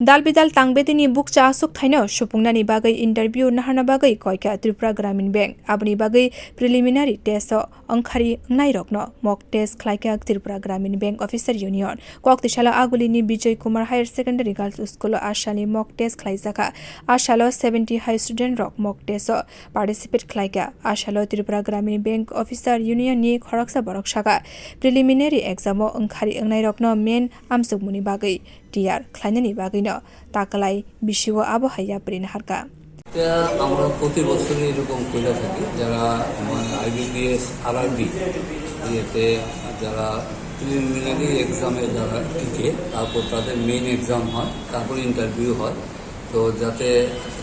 Dalbidal tangbetini bukcha asuk thaino supungnani bagai interview naharna bagai koika Tripura Gramin Bank abni bagai preliminary test angkhari nairokno mock test khlaika Tripura Gramin Bank Officer Union koktishala agulini Bijay Kumar Higher Secondary Girls School ashali mock test khlaijaka ashalo 70 high student rock mock test participate khlaika ashalo Tripura Gramin Bank Officer Union ni khoraksa borokshaka preliminary exam angkhari nairokno main amsukmuni bagai টিআর খাইনানি বাগিনো তাকালাই বিশিও আবহাইয়া প্রিনহারকা আমরা প্রতি বছরই এরকম করে থাকি যারা আইবিপিএস আরআরবি ইয়েতে যারা প্রিলিমিনারি এক্সামে যারা টিকে তারপর তাদের মেইন এক্সাম হয় তারপর ইন্টারভিউ হয় তো যাতে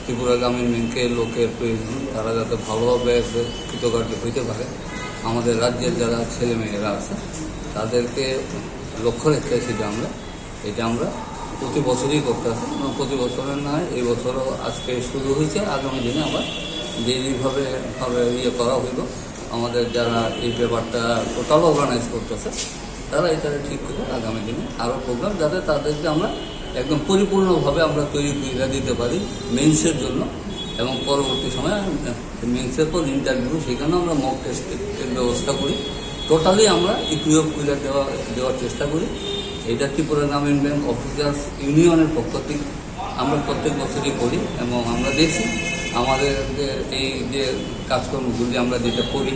ত্রিপুরা গ্রামীণ ব্যাংকের লোকের প্রয়োজন তারা যাতে ভালোভাবে কৃতকার্য হইতে পারে আমাদের রাজ্যের যারা ছেলেমেয়েরা আছে তাদেরকে লক্ষ্য রেখে এটা আমরা প্রতি বছরই করতে আসি প্রতি বছরের নয় এই বছরও আজকে শুরু হয়েছে আগামী দিনে আবার যেইভাবে করা হইব আমাদের যারা এই ব্যাপারটা টোটাল অর্গানাইজ করতেছে তারা এটা ঠিক করে আগামী দিনে আরও প্রোগ্রাম যাতে তাদেরকে আমরা একদম পরিপূর্ণভাবে আমরা তৈরি করে দিতে পারি মেন্সের জন্য এবং পরবর্তী সময়ে মেন্সের পর ইন্টারভিউ সেখানেও আমরা মক টেস্টের ব্যবস্থা করি টোটালি আমরা ইকুইপ করে দেওয়ার চেষ্টা করি এটা ত্রিপুরা গ্রামীণ ব্যাংক অফিসার্স ইউনিয়নের পক্ষ থেকে আমরা প্রত্যেক বছরই করি এবং আমরা দেখছি আমাদের এই যে কাজকর্মগুলি আমরা যেটা করি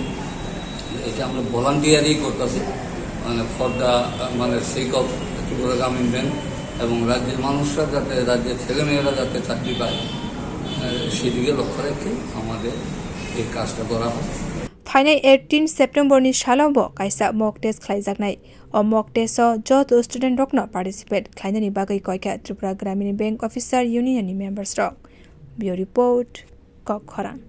এটা আমরা ভলান্টিয়ারই করতেছি for the sake of Tripura গ্রামীণ ব্যাংক এবং রাজ্যের মানুষরা যাতে রাজ্যের ছেলেমেয়েরা যাতে চাকরি পায় সেদিকে লক্ষ্য রেখে আমাদের এই কাজটা করা হয় Thainai 18 September ni shalombo kaisa mock test khlaijaknai o mock test o jot student rokno participate khlainani bagai koika Tripura Gramin Bank Officer Union ni members rok. Bureau report Kokhoran.